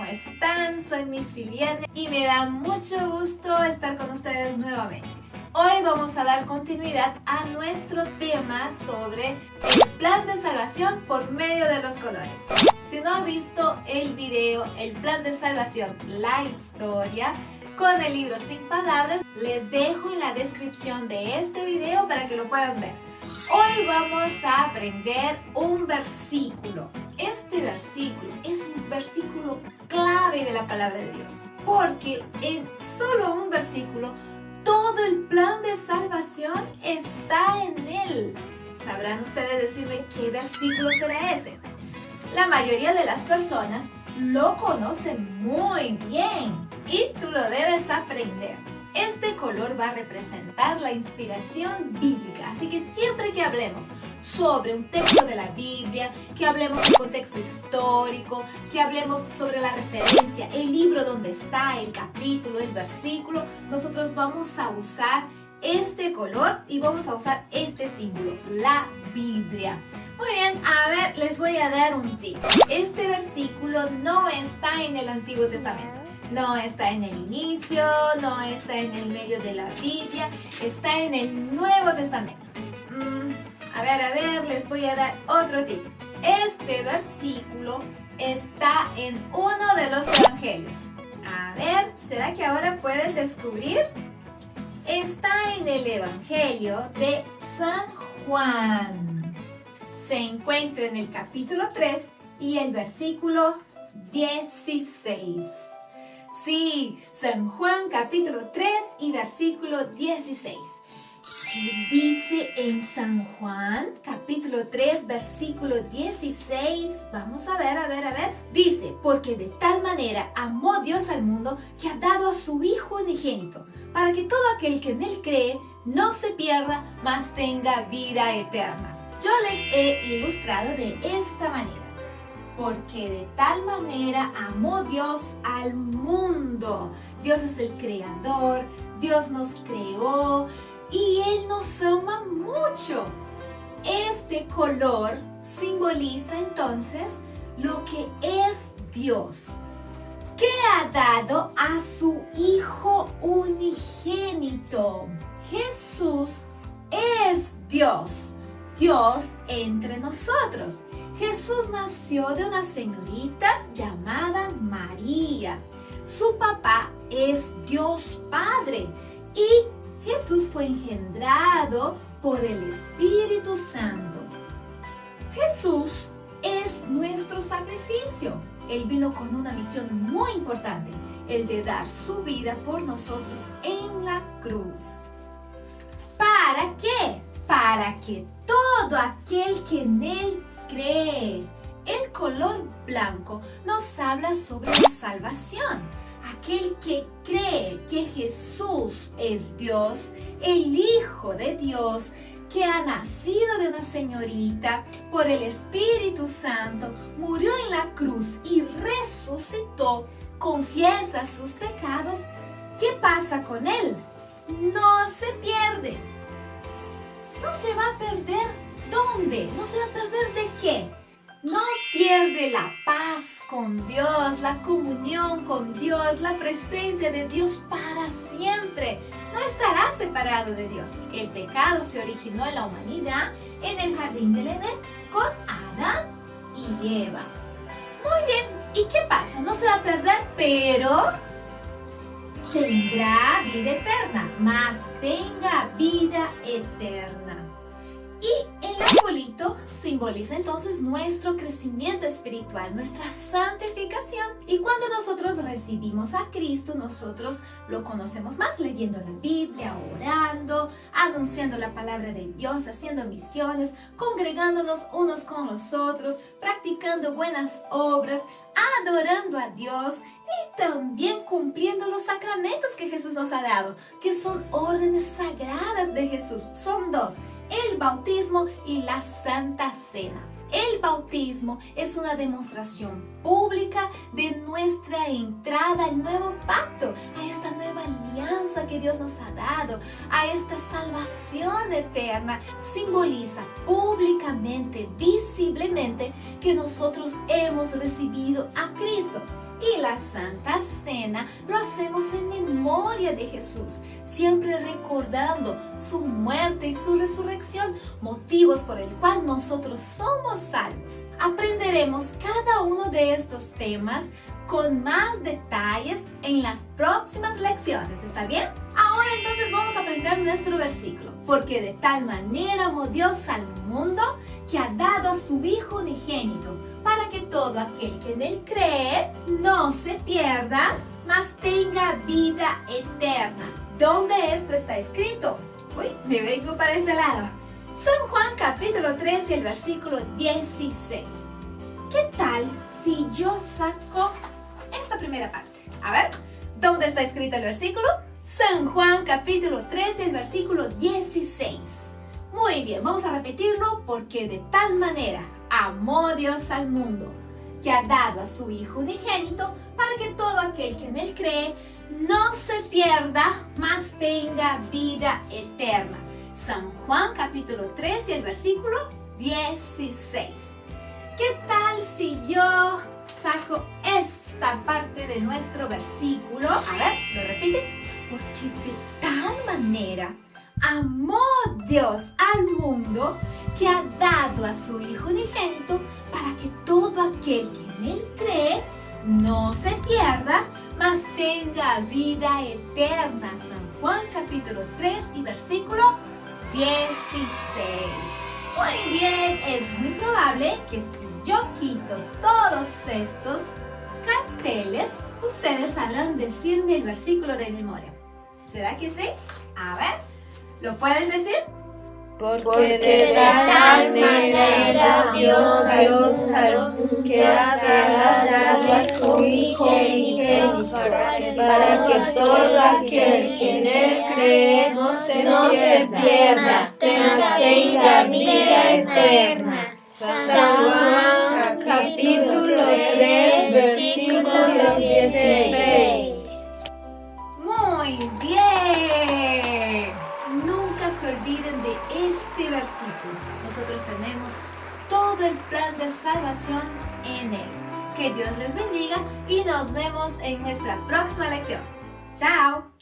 están? Soy Missy Liene y me da mucho gusto estar con ustedes nuevamente. Hoy vamos a dar continuidad a nuestro tema sobre el plan de salvación por medio de los colores. Si no han visto el video, el plan de salvación, la historia, con el libro Sin Palabras, les dejo en la descripción de este video para que lo puedan ver. Hoy vamos a aprender un versículo. Este versículo es un versículo clave de la palabra de Dios, porque en solo un versículo todo el plan de salvación está en él. ¿Sabrán ustedes decirme qué versículo será ese? La mayoría de las personas lo conocen muy bien y tú lo debes aprender. Este color va a representar la inspiración bíblica, así que siempre que hablemos sobre un texto de la Biblia, que hablemos de contexto histórico, que hablemos sobre la referencia, el libro donde está, el capítulo, el versículo, nosotros vamos a usar este color y vamos a usar este símbolo, la Biblia. Muy bien, a ver, les voy a dar un tip. Este versículo no está en el Antiguo Testamento. No está en el inicio, no está en el medio de la Biblia, está en el Nuevo Testamento. A ver, les voy a dar otro tip. Este versículo está en uno de los evangelios. A ver, ¿será que ahora pueden descubrir? Está en el Evangelio de San Juan. Se encuentra en el capítulo 3 y el versículo 16. Sí, San Juan capítulo 3 y versículo 16. ¿Qué dice en San Juan capítulo 3 versículo 16? Vamos a ver. Dice, porque de tal manera amó Dios al mundo que ha dado a su Hijo unigénito, para que todo aquel que en él cree no se pierda, mas tenga vida eterna. Yo les he ilustrado de esta manera. Porque de tal manera amó Dios al mundo. Dios es el creador, Dios nos creó y Él nos ama mucho. Este color simboliza entonces lo que es Dios, que ha dado a su Hijo unigénito. Jesús es Dios, Dios entre nosotros. Jesús nació de una señorita llamada María. Su papá es Dios Padre y Jesús fue engendrado por el Espíritu Santo. Jesús es nuestro sacrificio. Él vino con una misión muy importante, el de dar su vida por nosotros en la cruz. ¿Para qué? Para que todo aquel que en Él cree. El color blanco nos habla sobre la salvación. Aquel que cree que Jesús es Dios, el Hijo de Dios, que ha nacido de una señorita por el Espíritu Santo, murió en la cruz y resucitó, confiesa sus pecados. ¿Qué pasa con él? No se pierde. No se va a perder. ¿Dónde? ¿No se va a perder de qué? No pierde la paz con Dios, la comunión con Dios, la presencia de Dios para siempre. No estará separado de Dios. El pecado se originó en la humanidad en el jardín del Edén con Adán y Eva. Muy bien, ¿y qué pasa? No se va a perder, pero tendrá vida eterna, mas tenga vida eterna. Y el arbolito simboliza entonces nuestro crecimiento espiritual, nuestra santificación. Y cuando nosotros recibimos a Cristo, nosotros lo conocemos más leyendo la Biblia, orando, anunciando la palabra de Dios, haciendo misiones, congregándonos unos con los otros, practicando buenas obras, adorando a Dios y también cumpliendo los sacramentos que Jesús nos ha dado, que son órdenes sagradas de Jesús. Son dos: el bautismo y la Santa Cena. El bautismo es una demostración pública de nuestra entrada al nuevo pacto, a esta nueva alianza que Dios nos ha dado, a esta salvación eterna. Simboliza públicamente, visiblemente, que nosotros hemos recibido a Cristo. Y la Santa Cena lo hacemos en memoria de Jesús, siempre recordando su muerte y su resurrección, motivos por el cual nosotros somos salvos. Aprenderemos cada uno de estos temas con más detalles en las próximas lecciones, ¿está bien? Ahora entonces vamos a aprender nuestro versículo. Porque de tal manera amó Dios al mundo que ha dado a su Hijo unigénito, para que todo aquel que en él cree no se pierda, mas tenga vida eterna. ¿Dónde esto está escrito? Uy, me vengo para este lado. San Juan capítulo 3 y el versículo 16. ¿Qué tal si yo saco esta primera parte? A ver, ¿dónde está escrito el versículo? San Juan capítulo 3 y el versículo 16. Muy bien, vamos a repetirlo. Porque de tal manera amó Dios al mundo, que ha dado a su Hijo unigénito, para que todo aquel que en él cree no se pierda, mas tenga vida eterna. San Juan capítulo 3 y el versículo 16. ¿Qué tal si yo saco esta parte de nuestro versículo? A ver, ¿lo repite? Porque de tal manera amó Dios al mundo, que ha dado a su Hijo unigénito, para que todo aquel que en él cree no se pierda, mas tenga vida eterna. San Juan capítulo 3 y versículo 16. Muy bien, es muy probable que si yo quito todos estos carteles, ustedes sabrán decirme el versículo de memoria. ¿Será que sí? A ver, ¿lo pueden decir? Porque de tal manera Dios al mundo que ha dado a su Hijo unigénito, para que todo aquel que en él cree no se pierda, tenga vida eterna. San Juan capítulo 3, versículo 16. Muy bien. Nunca se olviden de este versículo. Nosotros tenemos todo el plan de salvación en él. Que Dios les bendiga y nos vemos en nuestra próxima lección. ¡Chao!